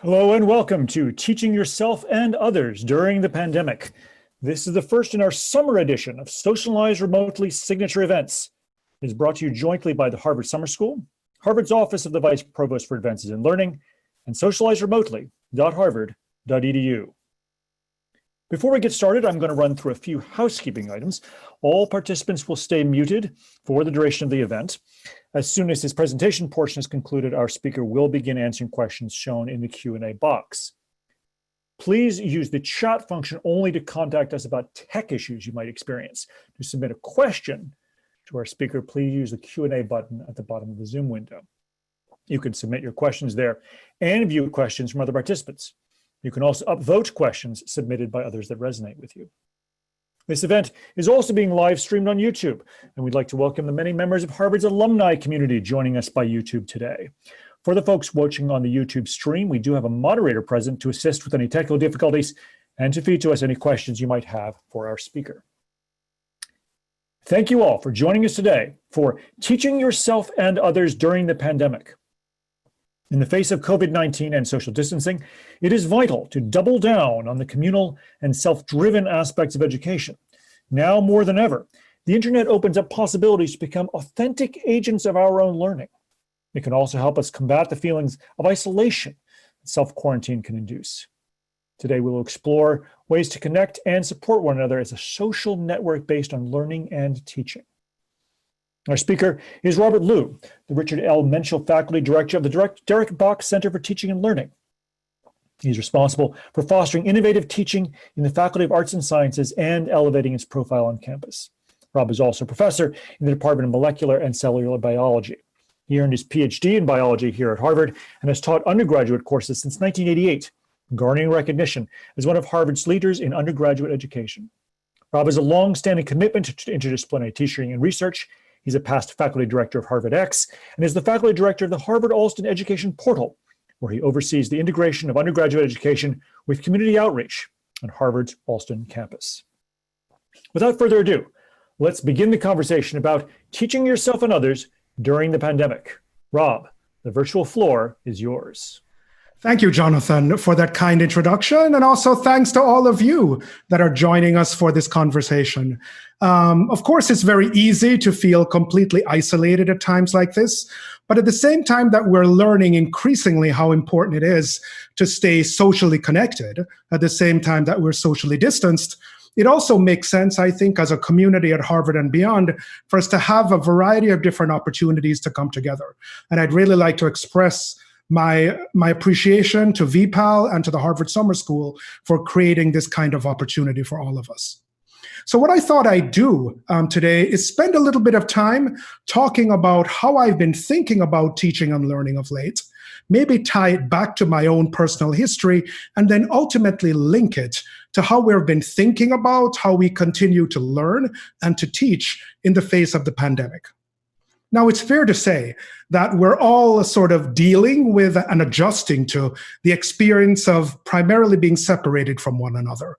Hello and welcome to Teaching Yourself and Others During the Pandemic. This is the first in our summer edition of Socialize Remotely Signature Events. It is brought to you jointly by the Harvard Summer School, Harvard's Office of the Vice Provost for Advances in Learning, and socializeremotely.harvard.edu. Before we get started, I'm going to run through a few housekeeping items. All participants will stay muted for the duration of the event. As soon as this presentation portion is concluded, our speaker will begin answering questions shown in the Q&A box. Please use the chat function only to contact us about tech issues you might experience. To submit a question to our speaker, please use the Q&A button at the bottom of the Zoom window. You can submit your questions there and view questions from other participants. You can also upvote questions submitted by others that resonate with you. This event is also being live streamed on YouTube, and we'd like to welcome the many members of Harvard's alumni community joining us by YouTube today. For the folks watching on the YouTube stream, we do have a moderator present to assist with any technical difficulties and to feed to us any questions you might have for our speaker. Thank you all for joining us today for Teaching Yourself and Others During the Pandemic. In the face of COVID-19 and social distancing, it is vital to double down on the communal and self-driven aspects of education. Now more than ever, the internet opens up possibilities to become authentic agents of our own learning. It can also help us combat the feelings of isolation that self-quarantine can induce. Today, we will explore ways to connect and support one another as a social network based on learning and teaching. Our speaker is Robert Liu, the Richard L. Menschel Faculty Director of the Derek Bok Center for Teaching and Learning. He's responsible for fostering innovative teaching in the Faculty of Arts and Sciences and elevating its profile on campus. Rob is also a professor in the Department of Molecular and Cellular Biology. He earned his Ph.D. in biology here at Harvard and has taught undergraduate courses since 1988, garnering recognition as one of Harvard's leaders in undergraduate education. Rob has a long-standing commitment to interdisciplinary teaching and research. He's a past faculty director of Harvard X and is the faculty director of the Harvard Alston Education Portal, where he oversees the integration of undergraduate education with community outreach on Harvard's Alston campus. Without further ado, let's begin the conversation about teaching yourself and others during the pandemic. Rob, the virtual floor is yours. Thank you, Jonathan, for that kind introduction. And also thanks to all of you that are joining us for this conversation. Of course, it's very easy to feel completely isolated at times like this. But at the same time that we're learning increasingly how important it is to stay socially connected, at the same time that we're socially distanced, it also makes sense, I think, as a community at Harvard and beyond, for us to have a variety of different opportunities to come together. And I'd really like to express my appreciation to VPAL and to the Harvard Summer School for creating this kind of opportunity for all of us. So what I thought I'd do today is spend a little bit of time talking about how I've been thinking about teaching and learning of late, maybe tie it back to my own personal history, and then ultimately link it to how we've been thinking about how we continue to learn and to teach in the face of the pandemic. Now, it's fair to say that we're all sort of dealing with and adjusting to the experience of primarily being separated from one another.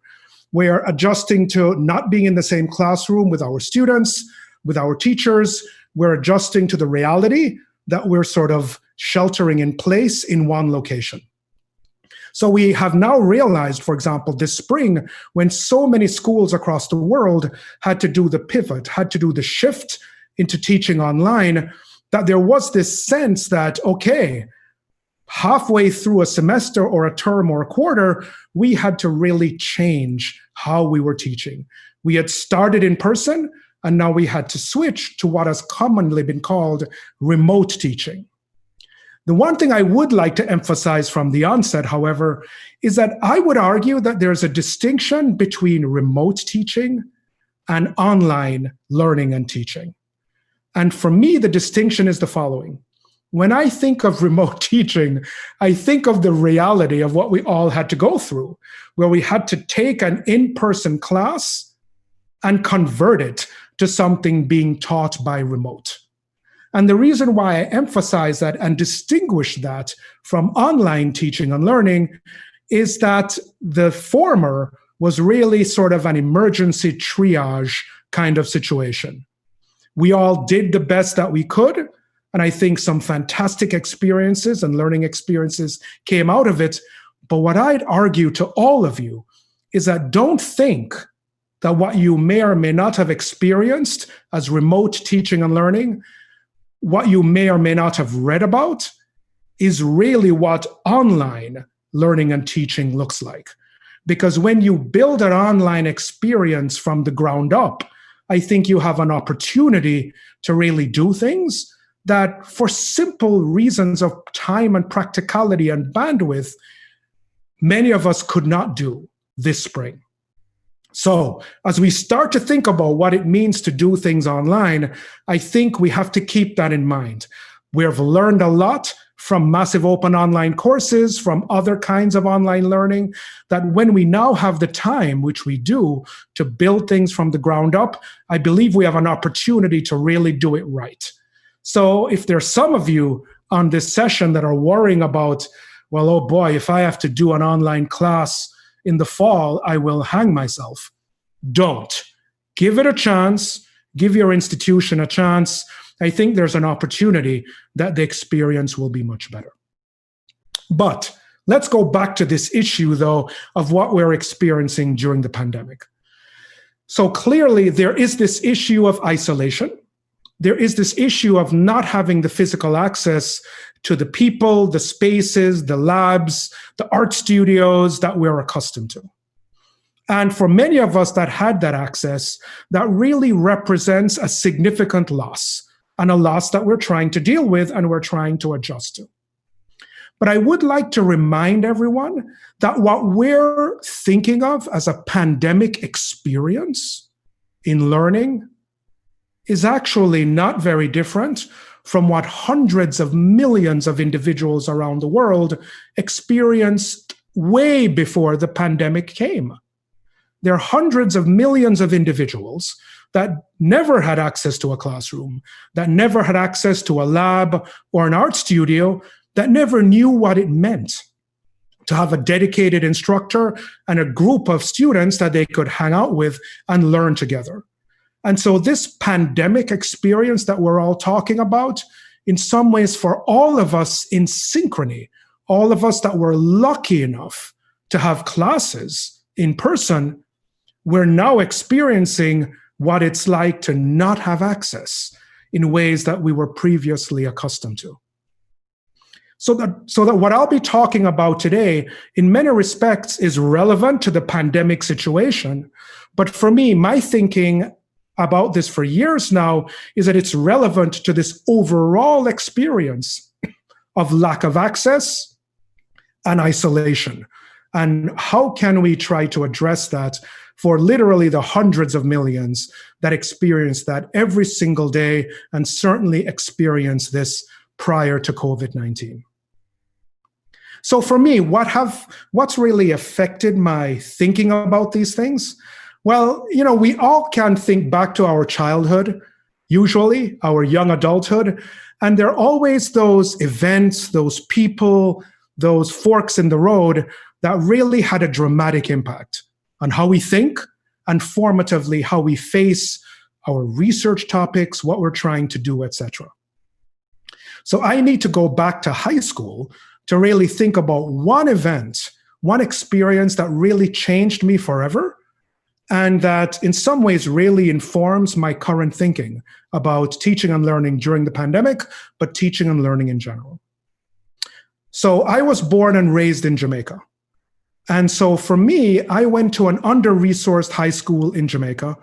We're adjusting to not being in the same classroom with our students, with our teachers. We're adjusting to the reality that we're sort of sheltering in place in one location. So we have now realized, for example, this spring, when so many schools across the world had to do the pivot, had to do the shift into teaching online, that there was this sense that, okay, halfway through a semester or a term or a quarter, we had to really change how we were teaching. We had started in person, and now we had to switch to what has commonly been called remote teaching. The one thing I would like to emphasize from the onset, however, is that I would argue that there's a distinction between remote teaching and online learning and teaching. And for me, the distinction is the following. When I think of remote teaching, I think of the reality of what we all had to go through, where we had to take an in-person class and convert it to something being taught by remote. And the reason why I emphasize that and distinguish that from online teaching and learning is that the former was really sort of an emergency triage kind of situation. We all did the best that we could, And I think some fantastic experiences and learning experiences came out of it. But what I'd argue to all of you is that don't think that what you may or may not have experienced as remote teaching and learning, what you may or may not have read about, is really what online learning and teaching looks like. Because when you build an online experience from the ground up, I think you have an opportunity to really do things that, for simple reasons of time and practicality and bandwidth, many of us could not do this spring. So as we start to think about what it means to do things online, I think we have to keep that in mind. We have learned a lot from massive open online courses, from other kinds of online learning, that when we now have the time, which we do, to build things from the ground up, I believe we have an opportunity to really do it right. So if there's some of you on this session that are worrying about, well, oh boy, if I have to do an online class in the fall, I will hang myself. Don't. Give it a chance. Give your institution a chance. I think there's an opportunity that the experience will be much better. But let's go back to this issue, though, of what we're experiencing during the pandemic. So clearly, there is this issue of isolation. There is this issue of not having the physical access to the people, the spaces, the labs, the art studios that we're accustomed to. And for many of us that had that access, that really represents a significant loss, and a loss that we're trying to deal with and we're trying to adjust to. But I would like to remind everyone that what we're thinking of as a pandemic experience in learning is actually not very different from what hundreds of millions of individuals around the world experienced way before the pandemic came. There are hundreds of millions of individuals that never had access to a classroom, that never had access to a lab or an art studio, that never knew what it meant to have a dedicated instructor and a group of students that they could hang out with and learn together. And so this pandemic experience that we're all talking about, in some ways for all of us in synchrony, all of us that were lucky enough to have classes in person, we're now experiencing what it's like to not have access in ways that we were previously accustomed to. So that what I'll be talking about today, in many respects, is relevant to the pandemic situation. But for me, my thinking about this for years now is that it's relevant to this overall experience of lack of access and isolation. And how can we try to address that for literally the hundreds of millions that experience that every single day and certainly experience this prior to COVID-19? So for me, what's really affected my thinking about these things? Well, we all can think back to our childhood, usually our young adulthood, and there are always those events, those people, those forks in the road that really had a dramatic impact on how we think and formatively how we face our research topics, what we're trying to do, etc. So I need to go back to high school to really think about one event, one experience that really changed me forever, and that in some ways really informs my current thinking about teaching and learning during the pandemic, but teaching and learning in general. So I was born and raised in Jamaica. And so for me, I went to an under-resourced high school in Jamaica.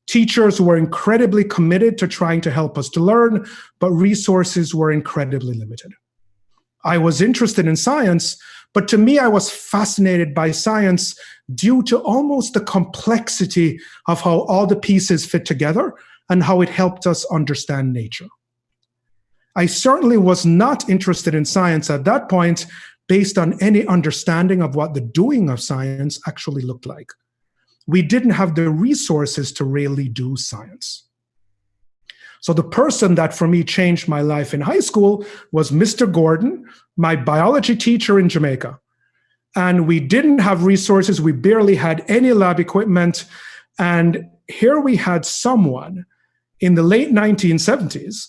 Teachers were incredibly committed to trying to help us to learn, but resources were incredibly limited. I was interested in science, but to me, I was fascinated by science due to almost the complexity of how all the pieces fit together and how it helped us understand nature. I certainly was not interested in science at that point based on any understanding of what the doing of science actually looked like. We didn't have the resources to really do science. So the person that for me changed my life in high school was Mr. Gordon, my biology teacher in Jamaica. And we didn't have resources. We barely had any lab equipment. And here we had someone in the late 1970s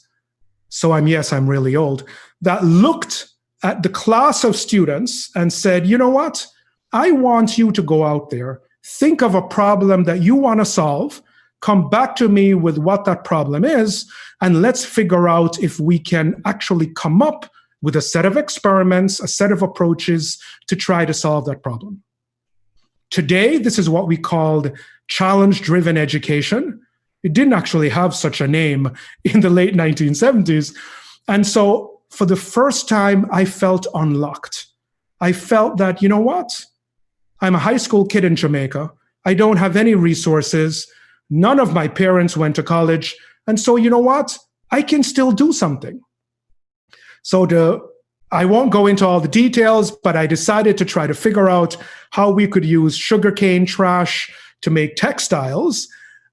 so I'm really old, that looked at the class of students and said, you know what? I want you to go out there, think of a problem that you want to solve, come back to me with what that problem is, and let's figure out if we can actually come up with a set of experiments, a set of approaches to try to solve that problem. Today, this is what we called challenge-driven education. It didn't actually have such a name in the late 1970s. And so for the first time, I felt unlocked. I felt that, you know what? I'm a high school kid in Jamaica. I don't have any resources. None of my parents went to college. And so, you know what? I can still do something. So I won't go into all the details, but I decided to try to figure out how we could use sugarcane trash to make textiles.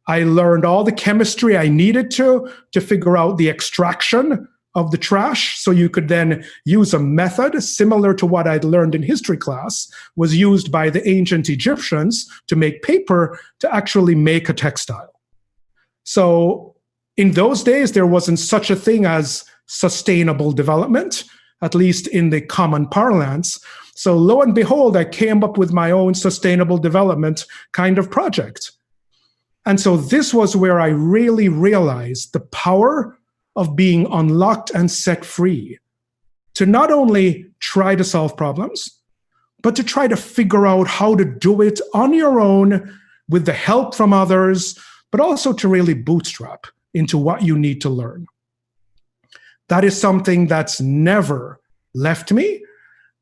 I learned all the chemistry I needed to figure out the extraction of the trash. So you could then use a method similar to what I'd learned in history class, was used by the ancient Egyptians to make paper to actually make a textile. So in those days, there wasn't such a thing as sustainable development, at least in the common parlance. So lo and behold, I came up with my own sustainable development kind of project. And so this was where I really realized the power of being unlocked and set free to not only try to solve problems, but to try to figure out how to do it on your own with the help from others, but also to really bootstrap into what you need to learn. That is something that's never left me.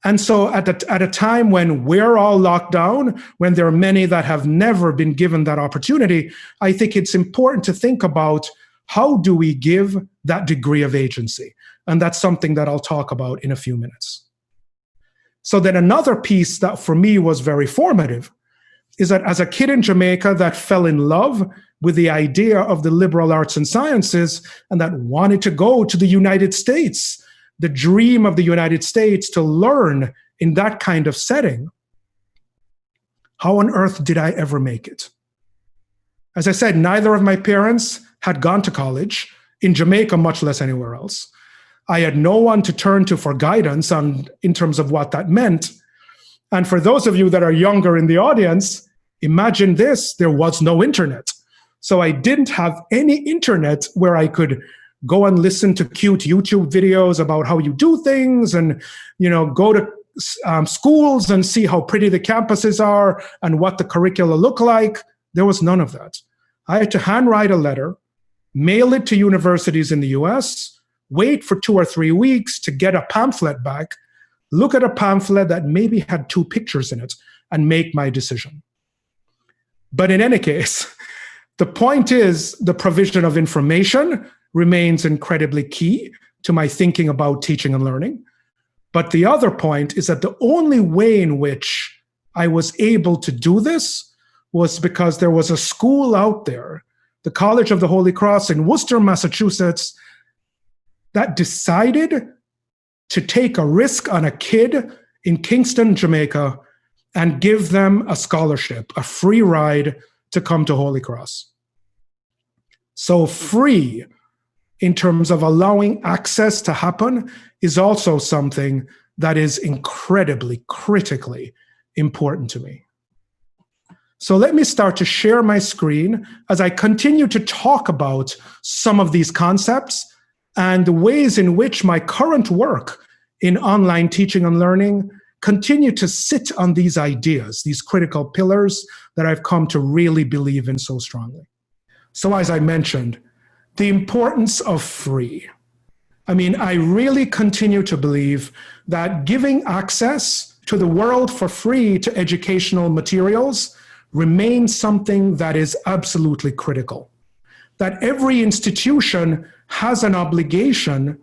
And so at a time when we're all locked down, when there are many that have never been given that opportunity, I think it's important to think about how do we give that degree of agency? And that's something that I'll talk about in a few minutes. So then another piece that for me was very formative is that as a kid in Jamaica that fell in love with the idea of the liberal arts and sciences and that wanted to go to the United States, the dream of the United States to learn in that kind of setting, how on earth did I ever make it? As I said, neither of my parents had gone to college in Jamaica, much less anywhere else. I had no one to turn to for guidance in terms of what that meant. And for those of you that are younger in the audience, imagine this, there was no internet. So I didn't have any internet where I could go and listen to cute YouTube videos about how you do things and, go to schools and see how pretty the campuses are and what the curricula look like. There was none of that. I had to handwrite a letter, mail it to universities in the US, wait for 2 or 3 weeks to get a pamphlet back, look at a pamphlet that maybe had 2 pictures in it, and make my decision. But in any case, the point is the provision of information remains incredibly key to my thinking about teaching and learning. But the other point is that the only way in which I was able to do this was because there was a school out there, the College of the Holy Cross in Worcester, Massachusetts, that decided to take a risk on a kid in Kingston, Jamaica, and give them a scholarship, a free ride to come to Holy Cross. So free in terms of allowing access to happen is also something that is incredibly, critically important to me. So let me start to share my screen as I continue to talk about some of these concepts and the ways in which my current work in online teaching and learning continue to sit on these ideas, these critical pillars that I've come to really believe in so strongly. So as I mentioned, the importance of free. I really continue to believe that giving access to the world for free to educational materials remains something that is absolutely critical. That every institution has an obligation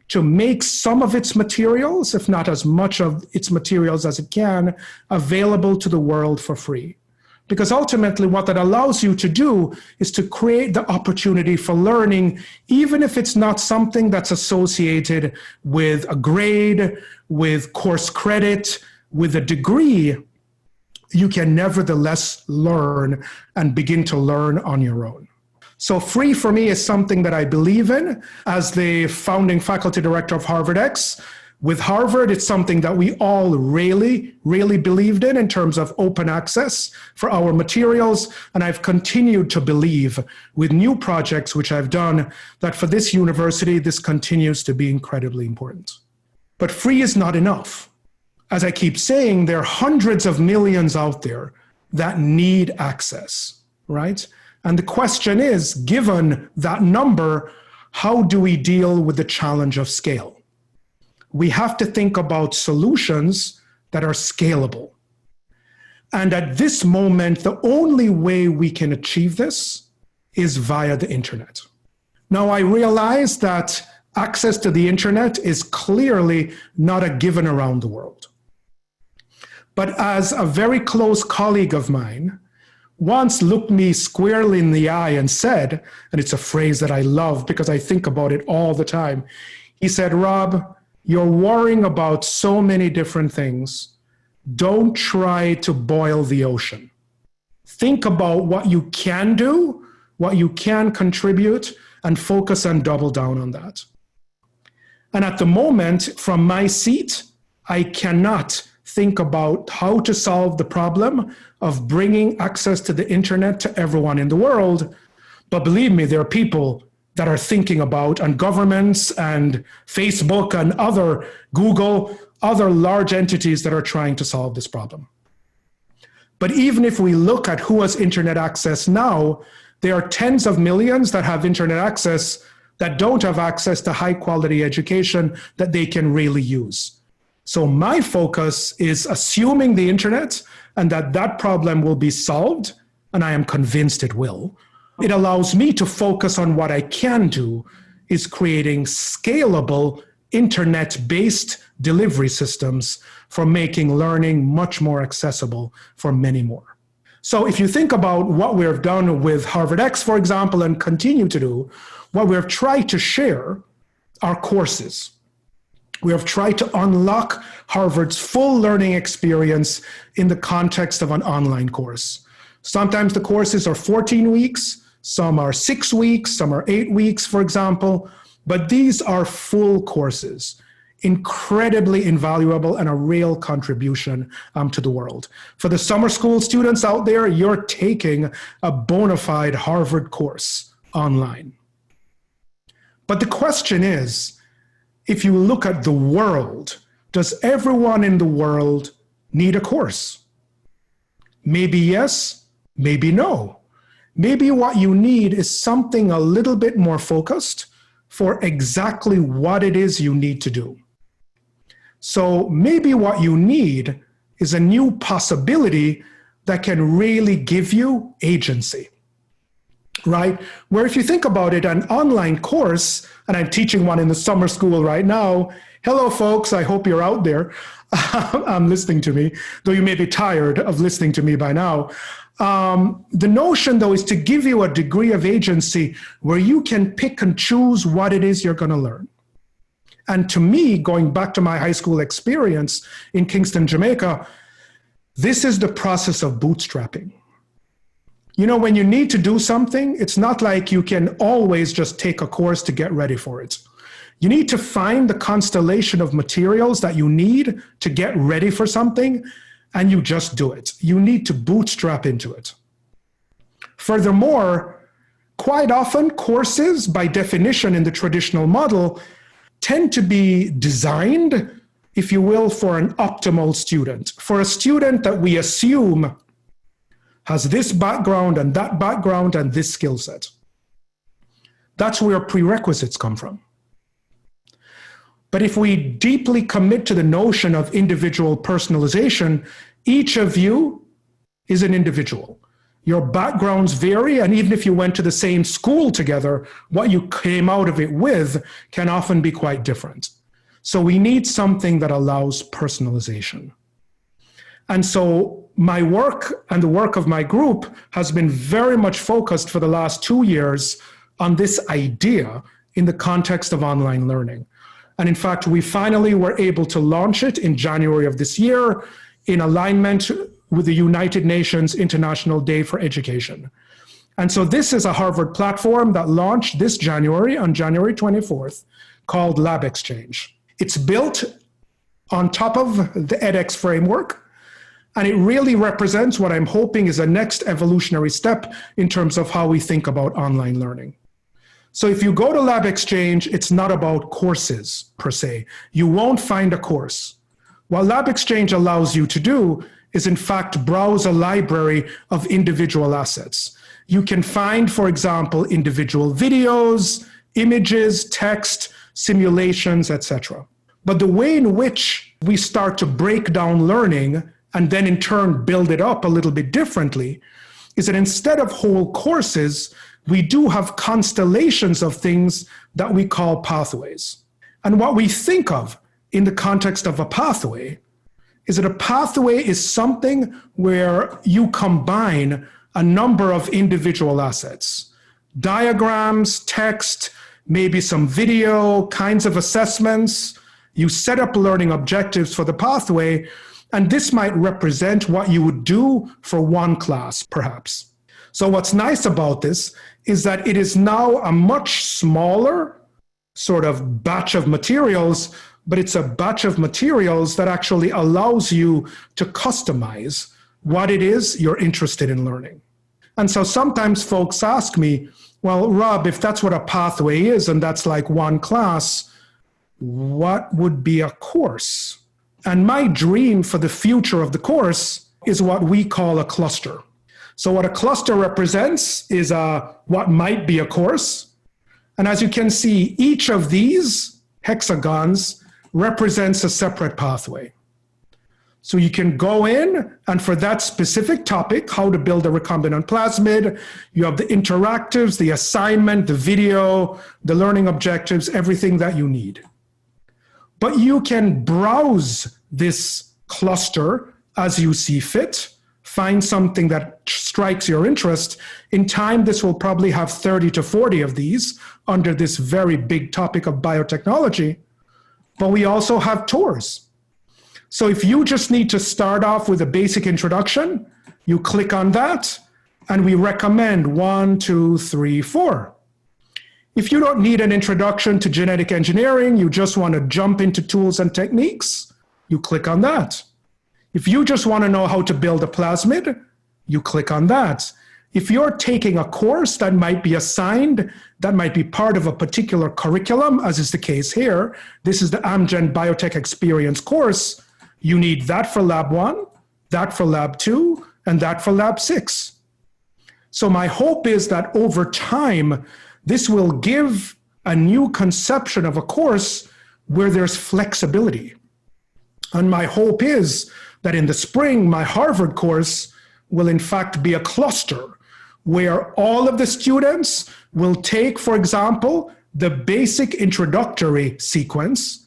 to make some of its materials, if not as much of its materials as it can, available to the world for free. Because ultimately what that allows you to do is to create the opportunity for learning, even if it's not something that's associated with a grade, with course credit, with a degree. You can nevertheless learn and begin to learn on your own. So free for me is something that I believe in. As the founding faculty director of HarvardX, with Harvard, it's something that we all really, really believed in terms of open access for our materials. And I've continued to believe with new projects, which I've done, that for this university, this continues to be incredibly important. But free is not enough. As I keep saying, there are hundreds of millions out there that need access, right? And the question is, given that number, how do we deal with the challenge of scale? We have to think about solutions that are scalable. And at this moment, the only way we can achieve this is via the internet. Now, I realize that access to the internet is clearly not a given around the world. But as a very close colleague of mine once looked me squarely in the eye and said, and it's a phrase that I love because I think about it all the time, he said, "Rob, you're worrying about so many different things. Don't try to boil the ocean. Think about what you can do, what you can contribute, and focus and double down on that." And at the moment, from my seat, I cannot think about how to solve the problem of bringing access to the internet to everyone in the world. But believe me, there are people that are thinking about, and governments and Facebook and Google, other large entities that are trying to solve this problem. But even if we look at who has internet access now, there are tens of millions that have internet access that don't have access to high quality education that they can really use. So my focus is assuming the internet and that problem will be solved, and I am convinced it will. It allows me to focus on what I can do, is creating scalable internet-based delivery systems for making learning much more accessible for many more. So if you think about what we've done with HarvardX, for example, and continue to do, what we've tried to share are courses. We have tried to unlock Harvard's full learning experience in the context of an online course. Sometimes the courses are 14 weeks, some are 6 weeks, some are 8 weeks, for example, but these are full courses, incredibly invaluable and a real contribution to the world. For the summer school students out there, you're taking a bona fide Harvard course online. But the question is, if you look at the world, does everyone in the world need a course? Maybe yes, maybe no. Maybe what you need is something a little bit more focused for exactly what it is you need to do. So maybe what you need is a new possibility that can really give you agency, right? Where if you think about it, an online course, and I'm teaching one in the summer school right now. Hello, folks, I hope you're out there listening to me, though you may be tired of listening to me by now. The notion, though, is to give you a degree of agency where you can pick and choose what it is you're going to learn. And to me, going back to my high school experience in Kingston, Jamaica, this is the process of bootstrapping. You know, when you need to do something, it's not like you can always just take a course to get ready for it. You need to find the constellation of materials that you need to get ready for something, and you just do it. You need to bootstrap into it. Furthermore, quite often courses, by definition in the traditional model, tend to be designed, if you will, for an optimal student, for a student that we assume has this background and this skill set. That's where prerequisites come from. But if we deeply commit to the notion of individual personalization, each of you is an individual. Your backgrounds vary, and even if you went to the same school together, what you came out of it with can often be quite different. So we need something that allows personalization. And so my work and the work of my group has been very much focused for the last 2 years on this idea in the context of online learning. And in fact, we finally were able to launch it in January of this year in alignment with the United Nations International Day for Education. And so this is a Harvard platform that launched this January, on January 24th, called LabXchange. It's built on top of the edX framework, and it really represents what I'm hoping is a next evolutionary step in terms of how we think about online learning. So if you go to LabXchange, it's not about courses per se. You won't find a course. What LabXchange allows you to do is in fact browse a library of individual assets. You can find, for example, individual videos, images, text, simulations, etc. But the way in which we start to break down learning and then in turn build it up a little bit differently is that instead of whole courses, we do have constellations of things that we call pathways. And what we think of in the context of a pathway is that a pathway is something where you combine a number of individual assets, diagrams, text, maybe some video, kinds of assessments. You set up learning objectives for the pathway, and this might represent what you would do for one class, perhaps. So what's nice about this is that it is now a much smaller sort of batch of materials, but it's a batch of materials that actually allows you to customize what it is you're interested in learning. And so sometimes folks ask me, well, Rob, if that's what a pathway is and that's like one class, what would be a course? And my dream for the future of the course is what we call a cluster. So what a cluster represents is what might be a course. And as you can see, each of these hexagons represents a separate pathway. So you can go in, and for that specific topic, how to build a recombinant plasmid, you have the interactives, the assignment, the video, the learning objectives, everything that you need. But you can browse this cluster as you see fit, find something that strikes your interest. In time, this will probably have 30 to 40 of these under this very big topic of biotechnology. But we also have tours. So if you just need to start off with a basic introduction, you click on that, and we recommend 1, 2, 3, 4. If you don't need an introduction to genetic engineering, you just want to jump into tools and techniques, you click on that. If you just want to know how to build a plasmid, you click on that. If you're taking a course that might be assigned, that might be part of a particular curriculum, as is the case here, this is the Amgen Biotech Experience course, you need that for Lab 1, that for Lab 2, and that for Lab 6. So my hope is that over time, this will give a new conception of a course where there's flexibility. And my hope is that in the spring, my Harvard course will in fact be a cluster where all of the students will take, for example, the basic introductory sequence.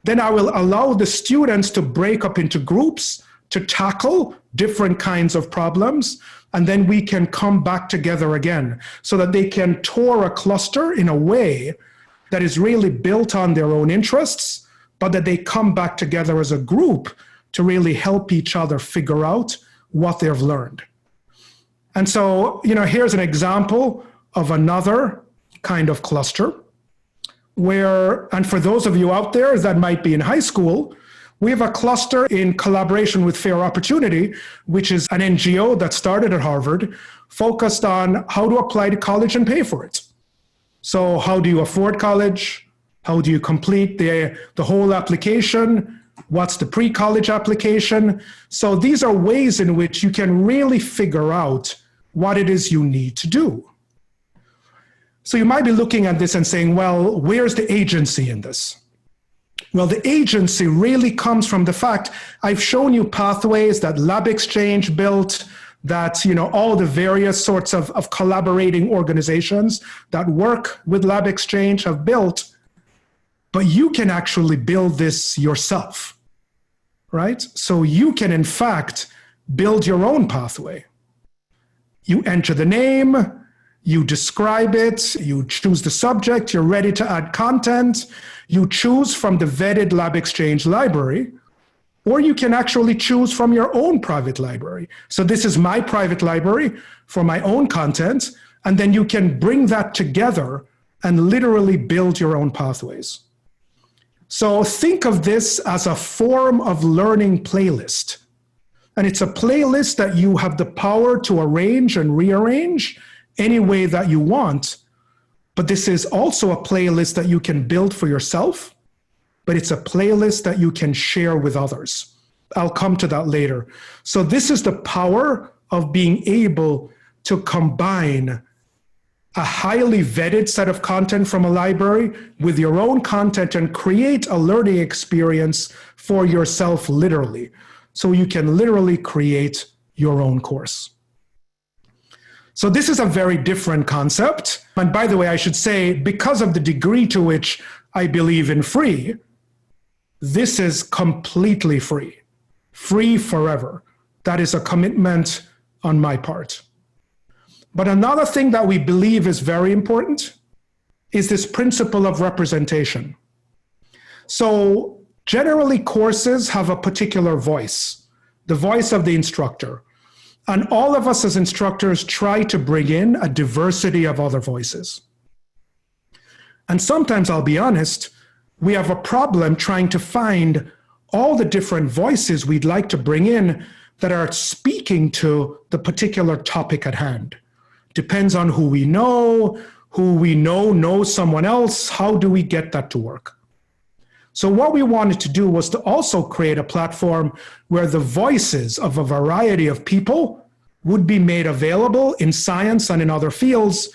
Then I will allow the students to break up into groups to tackle different kinds of problems, and then we can come back together again so that they can tour a cluster in a way that is really built on their own interests, but that they come back together as a group to really help each other figure out what they've learned. And so, here's an example of another kind of cluster where, and for those of you out there that might be in high school, we have a cluster in collaboration with Fair Opportunity, which is an NGO that started at Harvard, focused on how to apply to college and pay for it. So how do you afford college? How do you complete the whole application? What's the pre-college application? So these are ways in which you can really figure out what it is you need to do. So you might be looking at this and saying, well, where's the agency in this? Well, the agency really comes from the fact I've shown you pathways that LabXchange built, that all the various sorts of collaborating organizations that work with LabXchange have built, but you can actually build this yourself, right? So you can, in fact, build your own pathway. You enter the name, you describe it, you choose the subject, you're ready to add content, you choose from the vetted LabXchange library, or you can actually choose from your own private library. So this is my private library for my own content, and then you can bring that together and literally build your own pathways. So think of this as a form of learning playlist. And it's a playlist that you have the power to arrange and rearrange any way that you want. But this is also a playlist that you can build for yourself, but it's a playlist that you can share with others. I'll come to that later. So this is the power of being able to combine a highly vetted set of content from a library with your own content and create a learning experience for yourself literally. So you can literally create your own course. So this is a very different concept. And by the way, I should say, because of the degree to which I believe in free, this is completely free. Free forever. That is a commitment on my part. But another thing that we believe is very important is this principle of representation. So generally, courses have a particular voice, the voice of the instructor. And all of us as instructors try to bring in a diversity of other voices. And sometimes, I'll be honest, we have a problem trying to find all the different voices we'd like to bring in that are speaking to the particular topic at hand. Depends on who we know knows someone else. How do we get that to work? So what we wanted to do was to also create a platform where the voices of a variety of people would be made available in science and in other fields,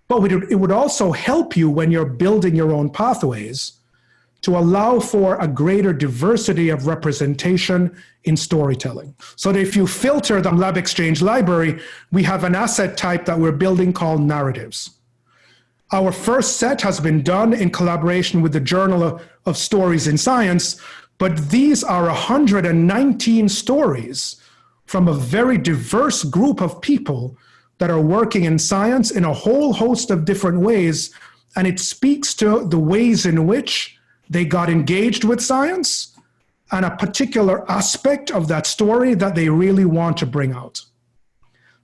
but it would also help you when you're building your own pathways to allow for a greater diversity of representation in storytelling. So that if you filter the LabXchange library, we have an asset type that we're building called narratives. Our first set has been done in collaboration with the Journal of Stories in Science, but these are 119 stories from a very diverse group of people that are working in science in a whole host of different ways, and it speaks to the ways in which they got engaged with science and a particular aspect of that story that they really want to bring out.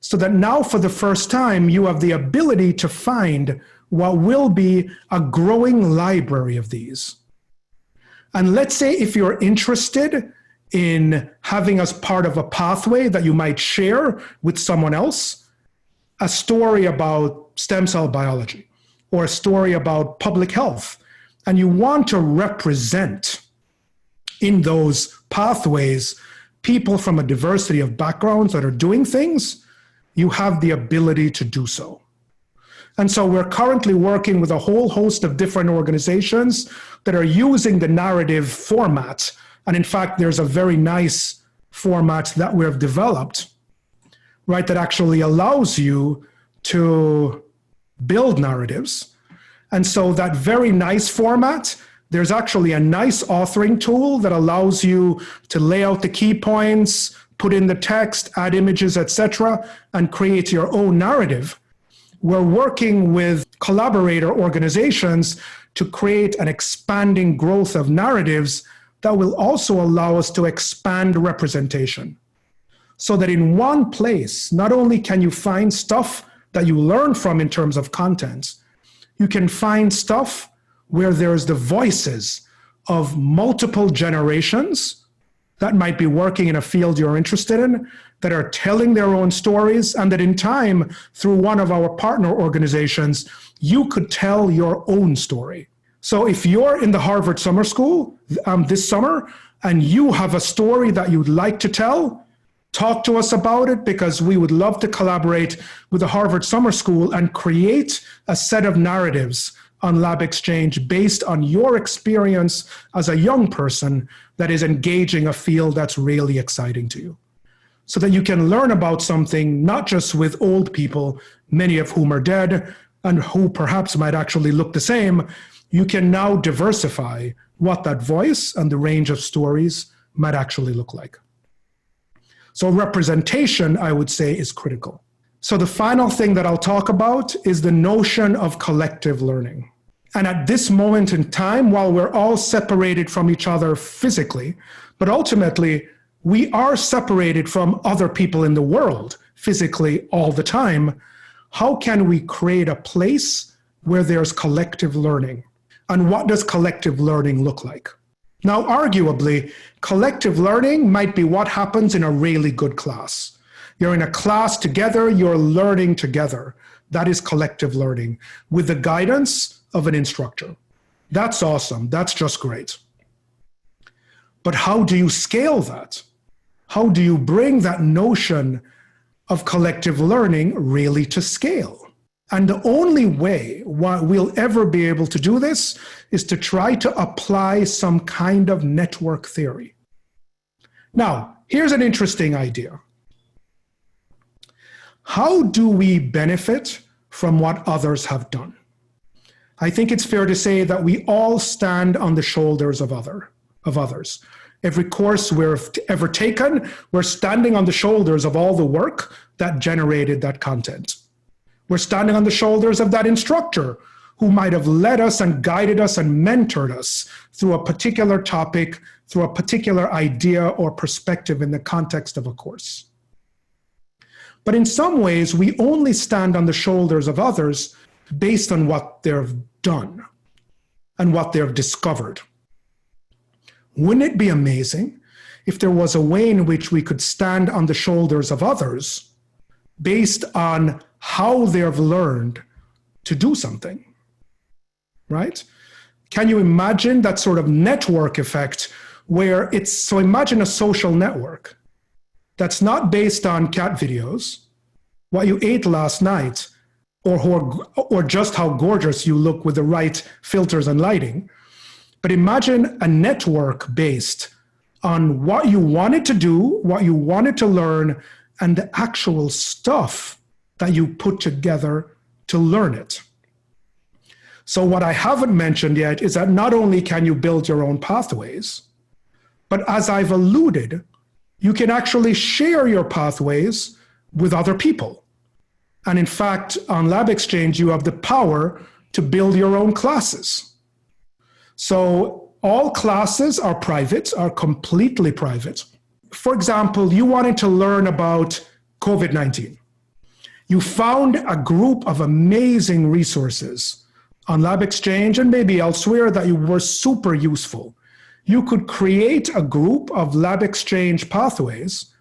So that now for the first time, you have the ability to find what will be a growing library of these. And let's say if you're interested in having as part of a pathway that you might share with someone else, a story about stem cell biology or a story about public health, and you want to represent in those pathways people from a diversity of backgrounds that are doing things, you have the ability to do so. And so we're currently working with a whole host of different organizations that are using the narrative format. And in fact, there's a very nice format that we've developed, right, that actually allows you to build narratives. And so that very nice format, there's actually a nice authoring tool that allows you to lay out the key points, put in the text, add images, etc., and create your own narrative. We're working with collaborator organizations to create an expanding growth of narratives that will also allow us to expand representation. So that in one place, not only can you find stuff that you learn from in terms of content, you can find stuff where there's the voices of multiple generations that might be working in a field you're interested in, that are telling their own stories, and that in time, through one of our partner organizations, you could tell your own story. So if you're in the Harvard Summer School this summer, and you have a story that you'd like to tell, talk to us about it, because we would love to collaborate with the Harvard Summer School and create a set of narratives on LabXchange based on your experience as a young person that is engaging a field that's really exciting to you. So that you can learn about something not just with old people, many of whom are dead, and who perhaps might actually look the same. You can now diversify what that voice and the range of stories might actually look like. So representation, I would say, is critical. So the final thing that I'll talk about is the notion of collective learning. And at this moment in time, while we're all separated from each other physically, but ultimately we are separated from other people in the world physically all the time, how can we create a place where there's collective learning? And what does collective learning look like? Now, arguably, collective learning might be what happens in a really good class. You're in a class together, you're learning together. That is collective learning with the guidance of an instructor. That's awesome. That's just great. But how do you scale that? How do you bring that notion of collective learning really to scale? And the only way we'll ever be able to do this is to try to apply some kind of network theory. Now, here's an interesting idea. How do we benefit from what others have done? I think it's fair to say that we all stand on the shoulders of others. Every course we've ever taken, we're standing on the shoulders of all the work that generated that content. We're standing on the shoulders of that instructor who might have led us and guided us and mentored us through a particular topic, through a particular idea or perspective in the context of a course. But in some ways, we only stand on the shoulders of others based on what they've done and what they've discovered. Wouldn't it be amazing if there was a way in which we could stand on the shoulders of others based on how they've learned to do something, right? Can you imagine that sort of network effect where so imagine a social network that's not based on cat videos, what you ate last night, or just how gorgeous you look with the right filters and lighting. But imagine a network based on what you wanted to do, what you wanted to learn, and the actual stuff that you put together to learn it. So what I haven't mentioned yet is that not only can you build your own pathways, but as I've alluded, you can actually share your pathways with other people. And in fact, on LabXchange, you have the power to build your own classes. So all classes are private, are completely private. For example, you wanted to learn about COVID-19. You found a group of amazing resources on LabXchange and maybe elsewhere that were super useful. You could create a group of LabXchange pathways.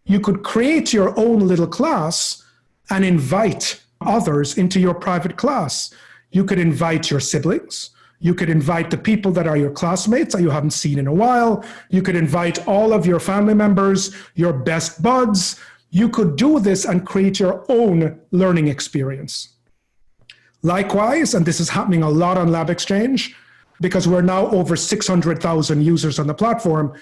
You could create your own little class and invite others into your private class. You could invite your siblings. You could invite the people that are your classmates that you haven't seen in a while. You could invite all of your family members, your best buds. You could do this and create your own learning experience. Likewise, and this is happening a lot on LabXchange, because we're now over 600,000 users on the platform,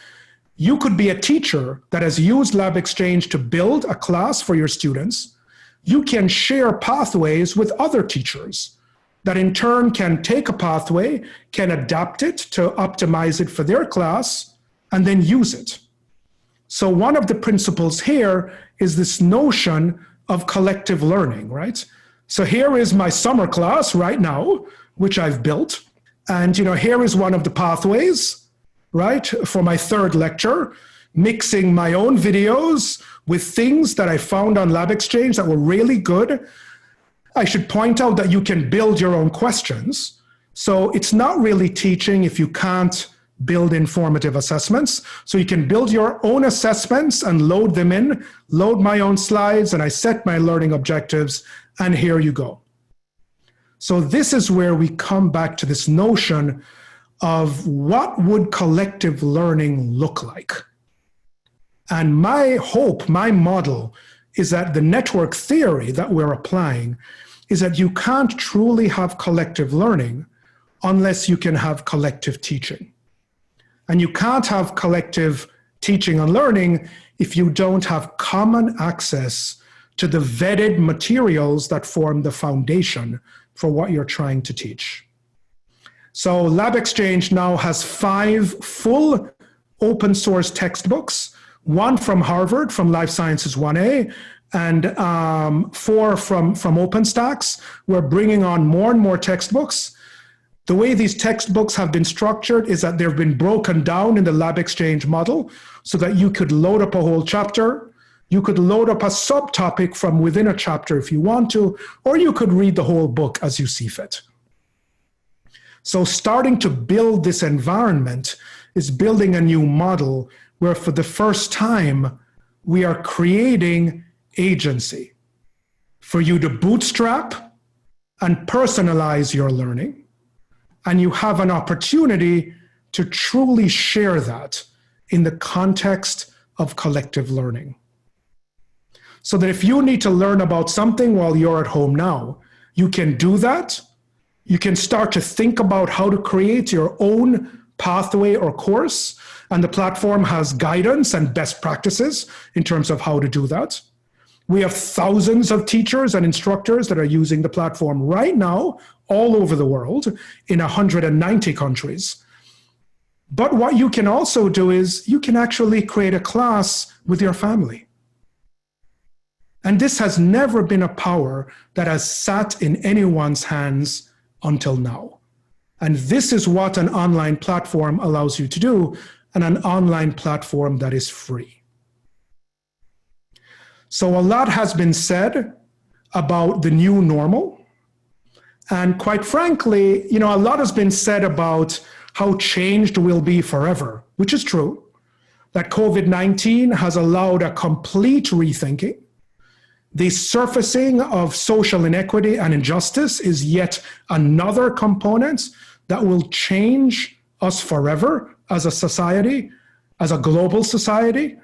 you could be a teacher that has used LabXchange to build a class for your students. You can share pathways with other teachers that in turn can take a pathway, can adapt it to optimize it for their class, and then use it. So one of the principles here is this notion of collective learning, right? So here is my summer class right now, which I've built. And here is one of the pathways, right, for my third lecture, mixing my own videos with things that I found on LabXchange that were really good. I should point out that you can build your own questions. So it's not really teaching if you can't build informative assessments. So you can build your own assessments and load them in, load my own slides, and I set my learning objectives, and here you go. So this is where we come back to this notion of what would collective learning look like. And my hope, my model, is that the network theory that we're applying is that you can't truly have collective learning unless you can have collective teaching. And you can't have collective teaching and learning if you don't have common access to the vetted materials that form the foundation for what you're trying to teach. So LabXchange now has 5 full open source textbooks, 1 from Harvard, from Life Sciences 1A, and 4 from OpenStax. We're bringing on more and more textbooks. The way these textbooks have been structured is that they've been broken down in the LabXchange model so that you could load up a whole chapter, you could load up a subtopic from within a chapter if you want to, or you could read the whole book as you see fit. So starting to build this environment is building a new model where for the first time, we are creating agency for you to bootstrap and personalize your learning. And you have an opportunity to truly share that in the context of collective learning. So that if you need to learn about something while you're at home now, you can do that. You can start to think about how to create your own pathway or course. And the platform has guidance and best practices in terms of how to do that. We have thousands of teachers and instructors that are using the platform right now all over the world in 190 countries. But what you can also do is you can actually create a class with your family. And this has never been a power that has sat in anyone's hands until now. And this is what an online platform allows you to do, and an online platform that is free. So a lot has been said about the new normal. And quite frankly, a lot has been said about how changed we'll be forever, which is true. That COVID-19 has allowed a complete rethinking. The surfacing of social inequity and injustice is yet another component that will change us forever as a society, as a global society.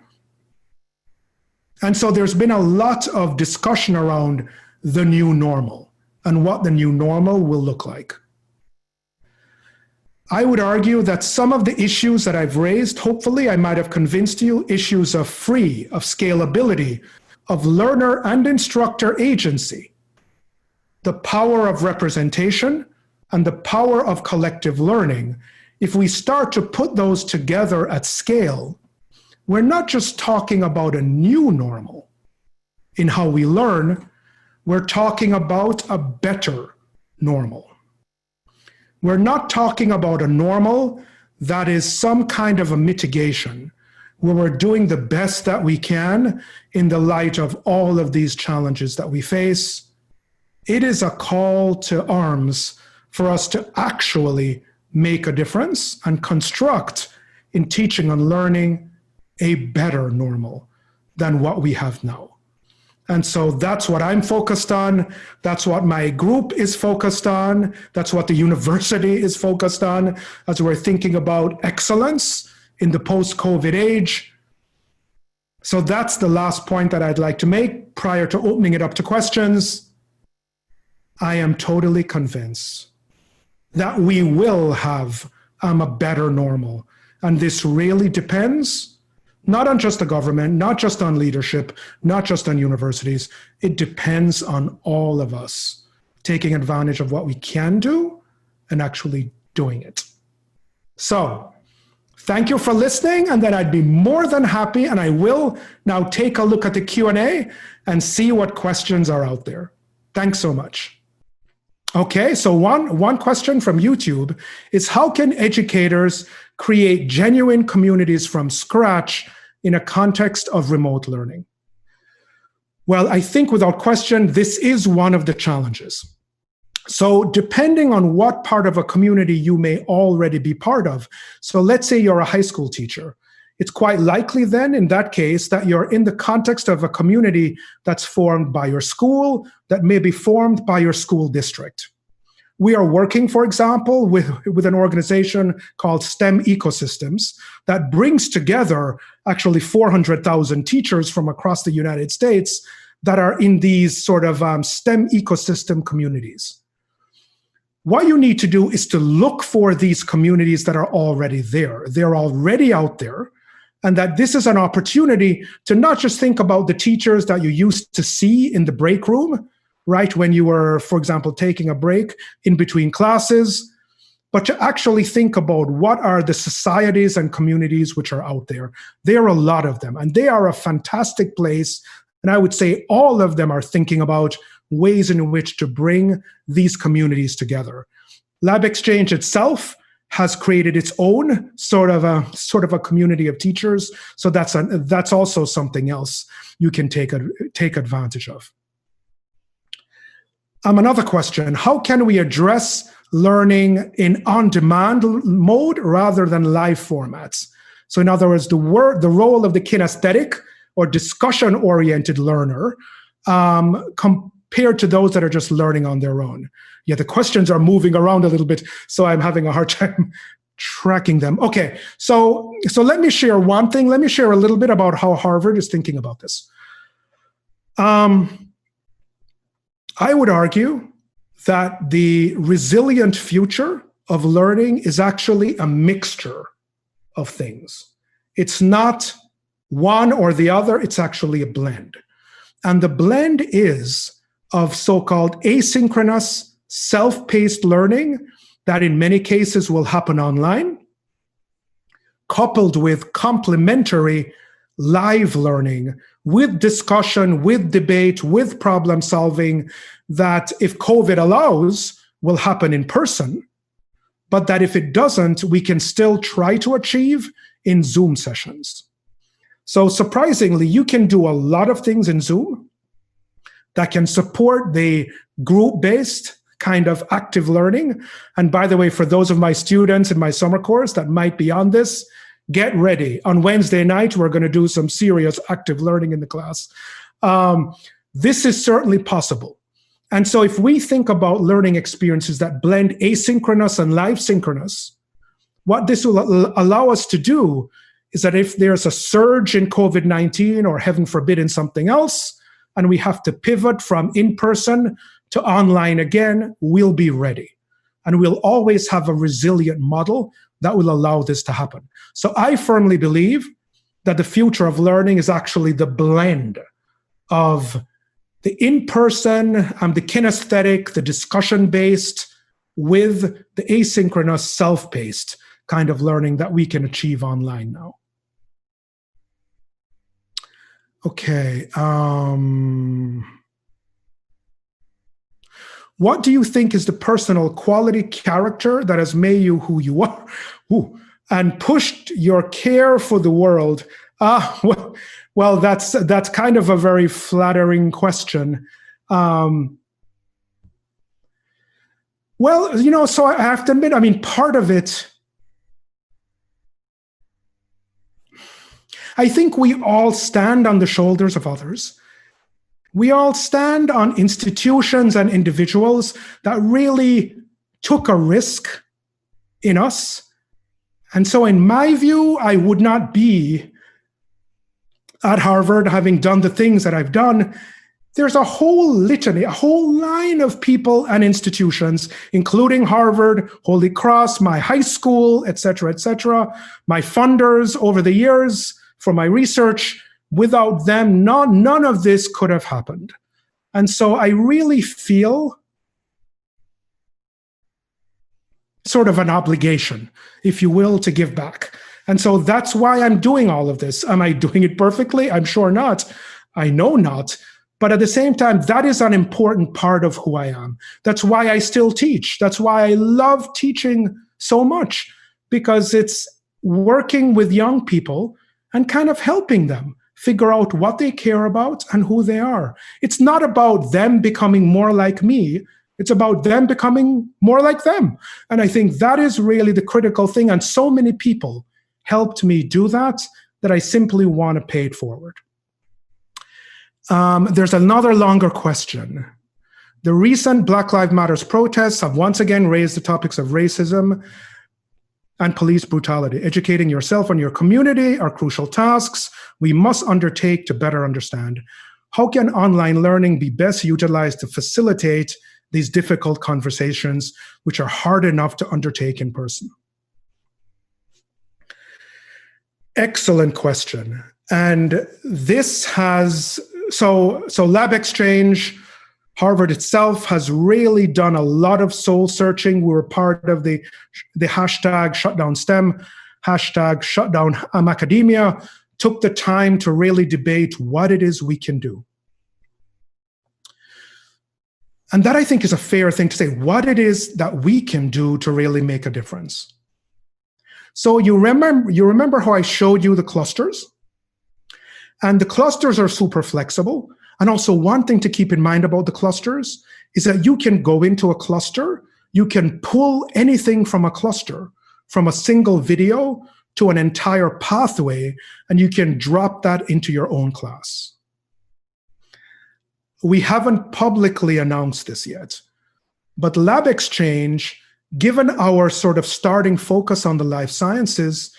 And so there's been a lot of discussion around the new normal and what the new normal will look like. I would argue that some of the issues that I've raised, hopefully I might have convinced you, issues of scalability, of learner and instructor agency, the power of representation, and the power of collective learning. If we start to put those together at scale, we're not just talking about a new normal in how we learn, we're talking about a better normal. We're not talking about a normal that is some kind of a mitigation, where we're doing the best that we can in the light of all of these challenges that we face. It is a call to arms for us to actually make a difference and construct in teaching and learning a better normal than what we have now. And so that's what I'm focused on. That's what my group is focused on. That's what the university is focused on as we're thinking about excellence in the post-COVID age. So that's the last point that I'd like to make prior to opening it up to questions. I am totally convinced that we will have a better normal. And this really depends not on just the government, not just on leadership, not just on universities. It depends on all of us taking advantage of what we can do and actually doing it. So thank you for listening, and then I'd be more than happy, and I will now take a look at the Q&A and see what questions are out there. Thanks so much. Okay, so one question from YouTube is, how can educators create genuine communities from scratch in a context of remote learning? Well, I think without question, this is one of the challenges. So depending on what part of a community you may already be part of, so let's say you're a high school teacher, it's quite likely then in that case that you're in the context of a community that's formed by your school, that may be formed by your school district. We are working, for example, with an organization called STEM Ecosystems that brings together actually 400,000 teachers from across the United States that are in these sort of STEM ecosystem communities. What you need to do is to look for these communities that are already there. They're already out there. And that this is an opportunity to not just think about the teachers that you used to see in the break room, right, when you were, for example, taking a break in between classes, but to actually think about what are the societies and communities which are out there. There are a lot of them, and they are a fantastic place. And I would say all of them are thinking about ways in which to bring these communities together. LabXchange itself has created its own sort of a community of teachers. So that's also something else you can take advantage of. Another question: how can we address learning in on-demand mode rather than live formats? So in other words, the role of the kinesthetic or discussion-oriented learner compared to those that are just learning on their own. Yeah, the questions are moving around a little bit, so I'm having a hard time tracking them. Okay, so let me share one thing. Let me share a little bit about how Harvard is thinking about this. I would argue that the resilient future of learning is actually a mixture of things. It's not one or the other, it's actually a blend. And the blend is of so-called asynchronous, self-paced learning that in many cases will happen online, coupled with complementary live learning with discussion, with debate, with problem solving that, if COVID allows, will happen in person, but that if it doesn't, we can still try to achieve in Zoom sessions. So surprisingly, you can do a lot of things in Zoom that can support the group-based kind of active learning. And by the way, for those of my students in my summer course that might be on this, get ready. On Wednesday night, we're going to do some serious active learning in the class. This is certainly possible. And so if we think about learning experiences that blend asynchronous and live synchronous, what this will allow us to do is that if there's a surge in COVID-19 or heaven forbid in something else, and we have to pivot from in-person to online again, we'll be ready. And we'll always have a resilient model that will allow this to happen. So I firmly believe that the future of learning is actually the blend of the in-person and the kinesthetic, the discussion-based, with the asynchronous, self-paced kind of learning that we can achieve online now. Okay. What do you think is the personal quality character that has made you who you are and pushed your care for the world? Well, that's kind of a very flattering question. Well, so I have to admit, part of it, I think we all stand on the shoulders of others. We all stand on institutions and individuals that really took a risk in us. And so in my view, I would not be at Harvard having done the things that I've done. There's a whole litany, a whole line of people and institutions, including Harvard, Holy Cross, my high school, et cetera, my funders over the years for my research. Without them, none of this could have happened. And so I really feel sort of an obligation, if you will, to give back. And so that's why I'm doing all of this. Am I doing it perfectly? I'm sure not. I know not. But at the same time, that is an important part of who I am. That's why I still teach. That's why I love teaching so much, because it's working with young people and kind of helping them figure out what they care about and who they are. It's not about them becoming more like me. It's about them becoming more like them. And I think that is really the critical thing. And so many people helped me do that I simply want to pay it forward. There's another longer question. The recent Black Lives Matter protests have once again raised the topics of racism and police brutality. Educating yourself and your community are crucial tasks we must undertake to better understand. How can online learning be best utilized to facilitate these difficult conversations, which are hard enough to undertake in person? Excellent question. And this has, so LabXchange, Harvard itself has really done a lot of soul searching. We were part of the hashtag shutdown STEM, hashtag shutdown academia, took the time to really debate what it is we can do. And that, I think, is a fair thing to say, what it is that we can do to really make a difference. So you remember how I showed you the clusters? And the clusters are super flexible. And also one thing to keep in mind about the clusters is that you can go into a cluster, you can pull anything from a cluster, from a single video to an entire pathway, and you can drop that into your own class. We haven't publicly announced this yet, but LabXchange, given our sort of starting focus on the life sciences,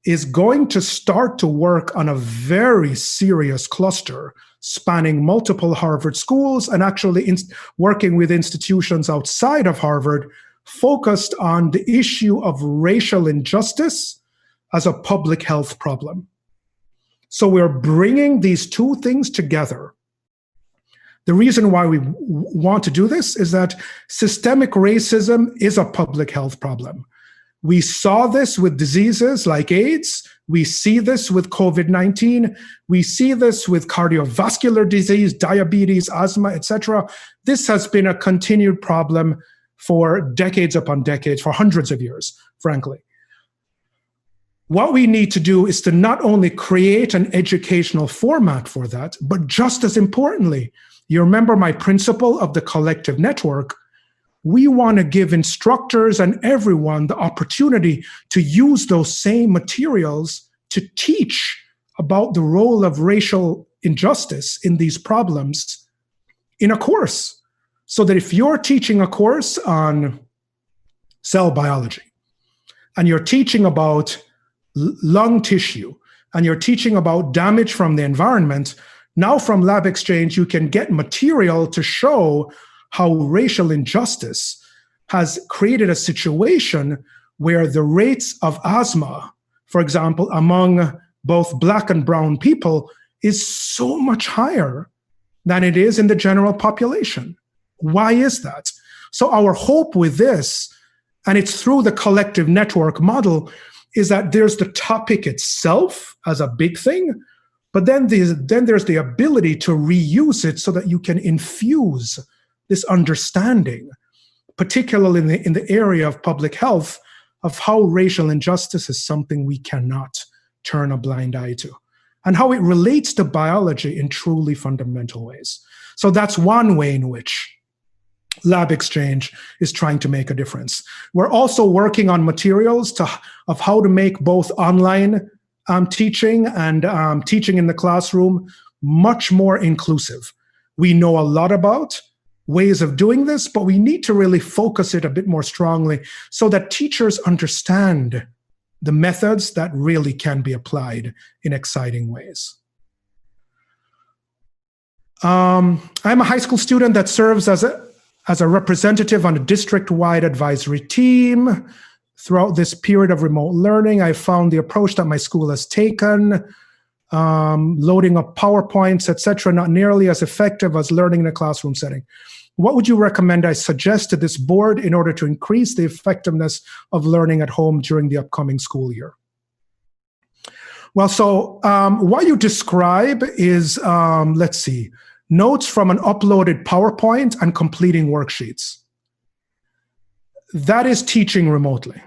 is going to start to work on a very serious cluster spanning multiple Harvard schools and actually working with institutions outside of Harvard, focused on the issue of racial injustice as a public health problem. So we're bringing these two things together. The reason why we want to do this is that systemic racism is a public health problem. We saw this with diseases like AIDS. We see this with COVID-19. We see this with cardiovascular disease, diabetes, asthma, etc. This has been a continued problem for decades upon decades, for hundreds of years, frankly. What we need to do is to not only create an educational format for that, but just as importantly, you remember my principle of the collective network. We want to give instructors and everyone the opportunity to use those same materials to teach about the role of racial injustice in these problems in a course. So that if you're teaching a course on cell biology, and you're teaching about lung tissue, and you're teaching about damage from the environment, now from LabXchange, you can get material to show how racial injustice has created a situation where the rates of asthma, for example, among both Black and brown people is so much higher than it is in the general population. Why is that? So our hope with this, and it's through the collective network model, is that there's the topic itself as a big thing, but then there's the ability to reuse it so that you can infuse this understanding, particularly in the area of public health, of how racial injustice is something we cannot turn a blind eye to, and how it relates to biology in truly fundamental ways. So that's one way in which LabXchange is trying to make a difference. We're also working on materials of how to make both online teaching and teaching in the classroom much more inclusive. We know a lot about ways of doing this, but we need to really focus it a bit more strongly so that teachers understand the methods that really can be applied in exciting ways. I'm a high school student that serves as a representative on a district-wide advisory team. Throughout this period of remote learning, I found the approach that my school has taken, loading up PowerPoints, etc., not nearly as effective as learning in a classroom setting. What would you recommend I suggest to this board in order to increase the effectiveness of learning at home during the upcoming school year? Well, so what you describe is, let's see, notes from an uploaded PowerPoint and completing worksheets. That is teaching remotely.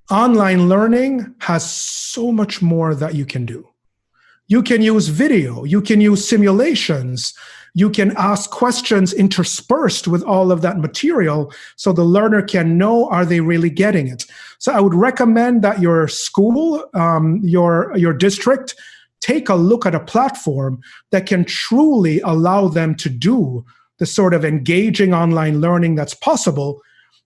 Online learning has so much more that you can do. You can use video, you can use simulations, you can ask questions interspersed with all of that material so the learner can know, are they really getting it? So I would recommend that your school, your district, take a look at a platform that can truly allow them to do the sort of engaging online learning that's possible,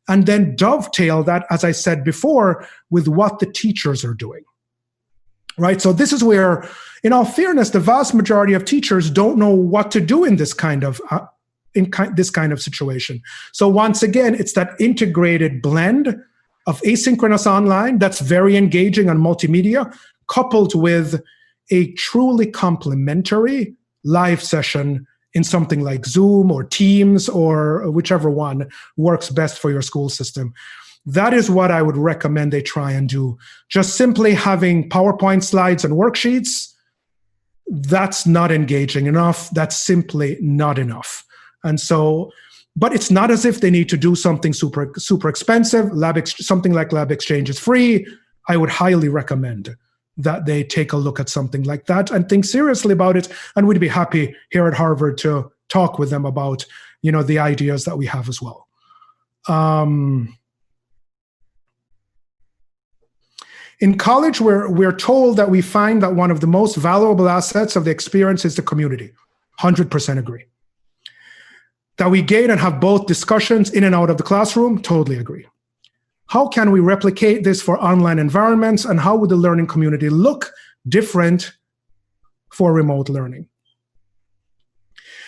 and then dovetail that, as I said before, with what the teachers are doing. Right? So this is where, in all fairness, the vast majority of teachers don't know what to do in this kind of situation. So once again, it's that integrated blend of asynchronous online that's very engaging on multimedia, coupled with a truly complementary live session in something like Zoom or Teams or whichever one works best for your school system. That is what I would recommend they try and do. Just simply having PowerPoint slides and worksheets, that's not engaging enough. That's simply not enough. And so But it's not as if they need to do something super expensive. Something like LabXchange is free. I would highly recommend that they take a look at something like that and think seriously about it. And we'd be happy here at Harvard to talk with them about, the ideas that we have as well. In college, we're told that we find that one of the most valuable assets of the experience is the community. 100% agree. That we gain and have both discussions in and out of the classroom, totally agree. How can we replicate this for online environments, and how would the learning community look different for remote learning?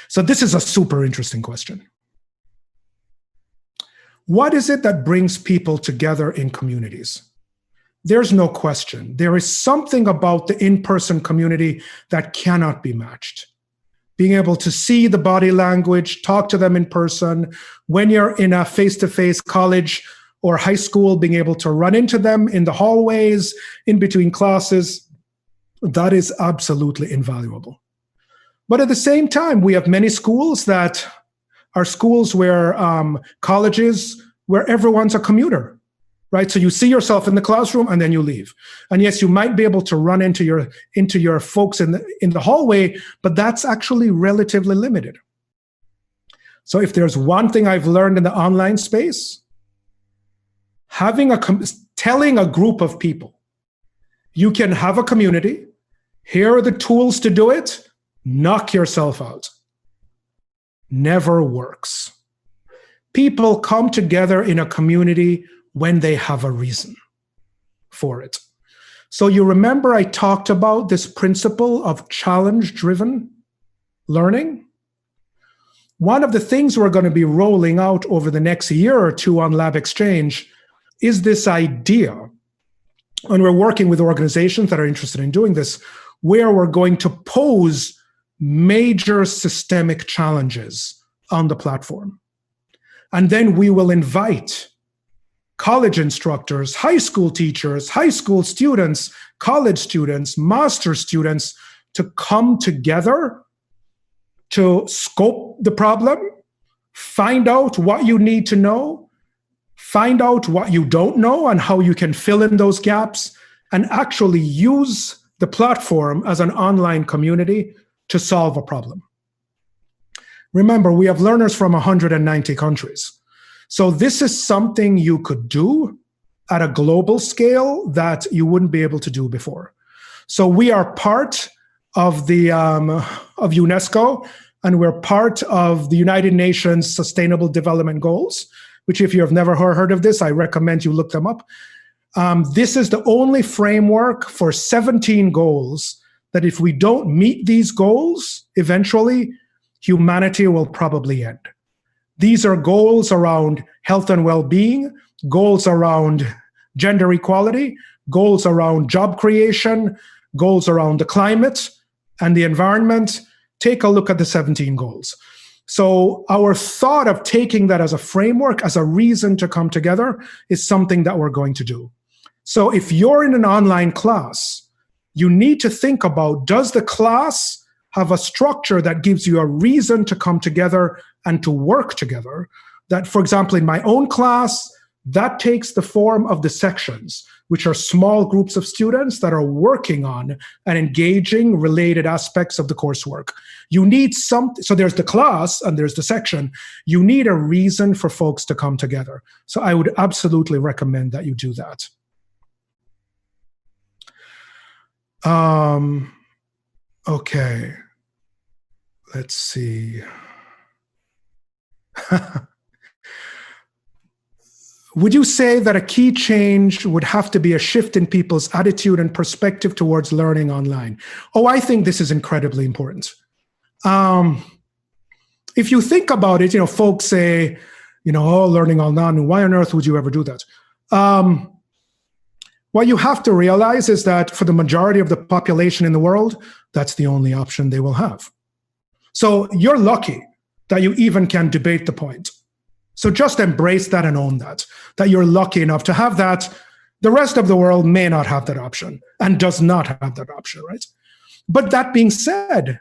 So this is a super interesting question. What is it that brings people together in communities? There's no question. There is something about the in-person community that cannot be matched. Being able to see the body language, talk to them in person. When you're in a face-to-face college or high school, being able to run into them in the hallways, in between classes, that is absolutely invaluable. But at the same time, we have many schools that are schools where colleges where everyone's a commuter, right? So you see yourself in the classroom and then you leave. And yes, you might be able to run into your folks in the hallway, but that's actually relatively limited. So if there's one thing I've learned in the online space, telling a group of people, you can have a community, here are the tools to do it, knock yourself out. Never works. People come together in a community when they have a reason for it. So you remember I talked about this principle of challenge-driven learning? One of the things we're going to be rolling out over the next year or two on LabXchange is this idea, and we're working with organizations that are interested in doing this, where we're going to pose major systemic challenges on the platform. And then we will invite college instructors, high school teachers, high school students, college students, master students to come together to scope the problem, find out what you need to know, find out what you don't know and how you can fill in those gaps, and actually use the platform as an online community to solve a problem. Remember, we have learners from 190 countries. So this is something you could do at a global scale that you wouldn't be able to do before. So we are part of the of UNESCO, and we're part of the United Nations Sustainable Development Goals, which if you have never heard of this, I recommend you look them up. This is the only framework for 17 goals that if we don't meet these goals, eventually, humanity will probably end. These are goals around health and well-being, goals around gender equality, goals around job creation, goals around the climate and the environment. Take a look at the 17 goals. So our thought of taking that as a framework, as a reason to come together, is something that we're going to do. So if you're in an online class, you need to think about, does the class have a structure that gives you a reason to come together and to work together? That, for example, in my own class, that takes the form of the sections, which are small groups of students that are working on and engaging related aspects of the coursework. You need something, so there's the class and there's the section. You need a reason for folks to come together. So I would absolutely recommend that you do that. Okay, let's see. Would you say that a key change would have to be a shift in people's attitude and perspective towards learning online? Oh, I think this is incredibly important. If you think about it, folks say, oh, learning online, why on earth would you ever do that? What you have to realize is that for the majority of the population in the world, that's the only option they will have. So you're lucky that you even can debate the point. So just embrace that and own that you're lucky enough to have that. The rest of the world may not have that option and does not have that option, right? But that being said,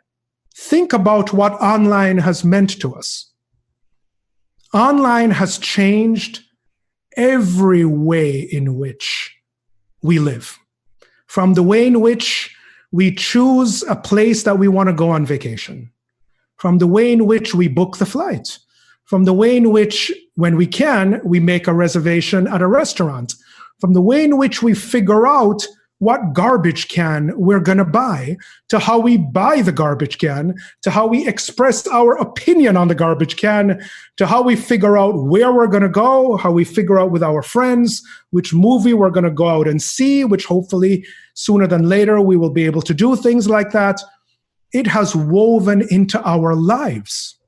think about what online has meant to us. Online has changed every way in which we live. From the way in which we choose a place that we want to go on vacation, from the way in which we book the flight, from the way in which, when we can, we make a reservation at a restaurant, from the way in which we figure out what garbage can we're going to buy, to how we buy the garbage can, to how we express our opinion on the garbage can, to how we figure out where we're going to go, how we figure out with our friends which movie we're going to go out and see, which hopefully sooner than later we will be able to do things like that. It has woven into our lives.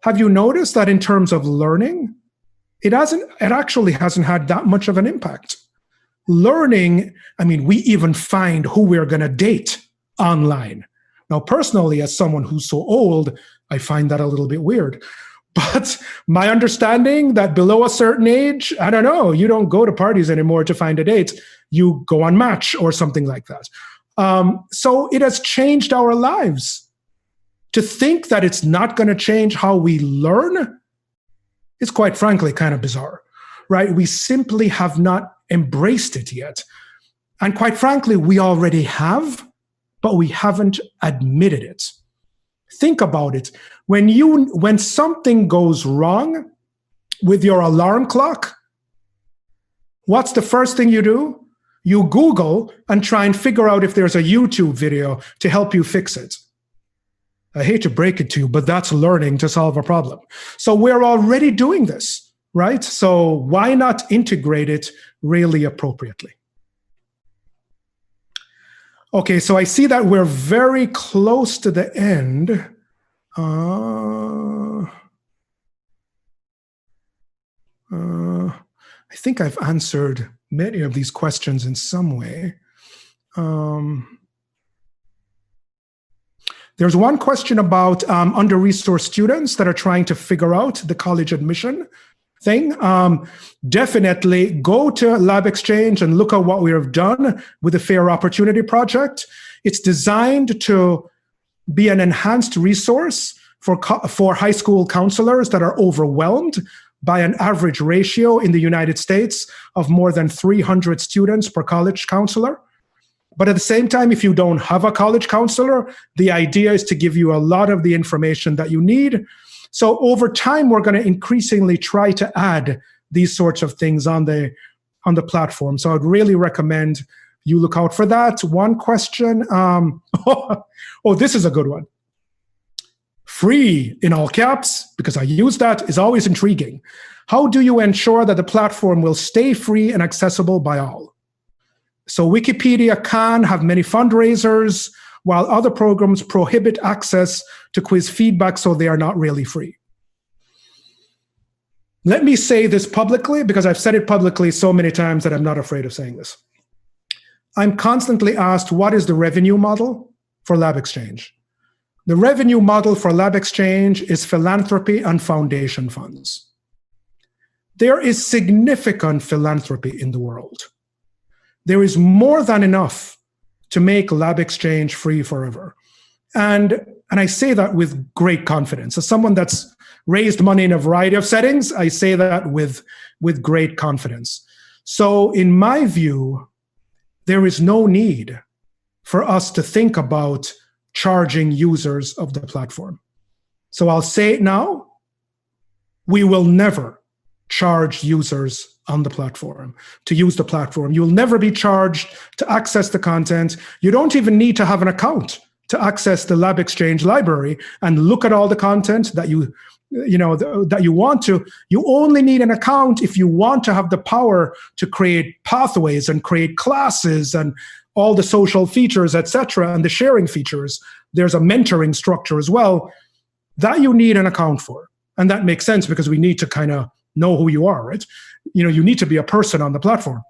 Have you noticed that in terms of learning, it actually hasn't had that much of an impact? Learning, I mean, we even find who we're going to date online. Now, personally, as someone who's so old, I find that a little bit weird. But my understanding that below a certain age, I don't know, you don't go to parties anymore to find a date. You go on Match or something like that. So it has changed our lives. To think that it's not going to change how we learn is, quite frankly, kind of bizarre, right? We simply have not embraced it yet. And quite frankly, we already have, but we haven't admitted it. Think about it. When something goes wrong with your alarm clock, what's the first thing you do? You Google and try and figure out if there's a YouTube video to help you fix it. I hate to break it to you, but that's learning to solve a problem. So we're already doing this, right? So why not integrate it really appropriately? Okay, so I see that we're very close to the end. I think I've answered many of these questions in some way. There's one question about under-resourced students that are trying to figure out the college admission thing. Definitely go to LabXchange and look at what we have done with the Fair Opportunity Project. It's designed to be an enhanced resource for high school counselors that are overwhelmed by an average ratio in the United States of more than 300 students per college counselor. But at the same time, if you don't have a college counselor, the idea is to give you a lot of the information that you need. So over time, we're going to increasingly try to add these sorts of things on the platform. So I'd really recommend you look out for that. One question. This is a good one. Free in all caps, because I use that, is always intriguing. How do you ensure that the platform will stay free and accessible by all? So Wikipedia can have many fundraisers, while other programs prohibit access to quiz feedback, so they are not really free. Let me say this publicly, because I've said it publicly so many times that I'm not afraid of saying this. I'm constantly asked, what is the revenue model for LabXchange? The revenue model for LabXchange is philanthropy and foundation funds. There is significant philanthropy in the world. There is more than enough to make LabXchange free forever. And I say that with great confidence. As someone that's raised money in a variety of settings, I say that with great confidence. So in my view, there is no need for us to think about charging users of the platform. So I'll say it now, we will never charge users on the platform to use the platform. You'll never be charged to access the content. You don't even need to have an account to access the LabXchange library and look at all the content that you want to. You only need an account if you want to have the power to create pathways and create classes and all the social features, etc., and the sharing features. There's a mentoring structure as well that you need an account for. And that makes sense because we need to kind of know who you are, right? You need to be a person on the platform.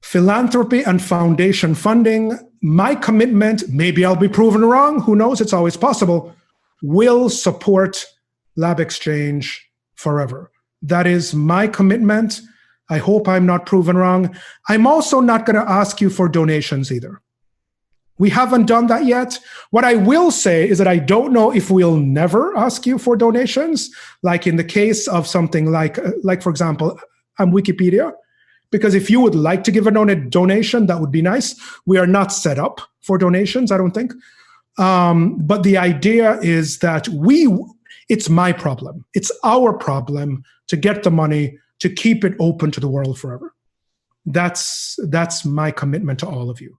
Philanthropy and foundation funding, my commitment, maybe I'll be proven wrong, who knows, it's always possible, will support LabXchange forever. That is my commitment. I hope I'm not proven wrong. I'm also not going to ask you for donations either. We haven't done that yet. What I will say is that I don't know if we'll never ask you for donations, like in the case of something like for example, Wikipedia. Because if you would like to give a donation, that would be nice. We are not set up for donations, I don't think. But the idea is that it's my problem. It's our problem to get the money to keep it open to the world forever. That's my commitment to all of you.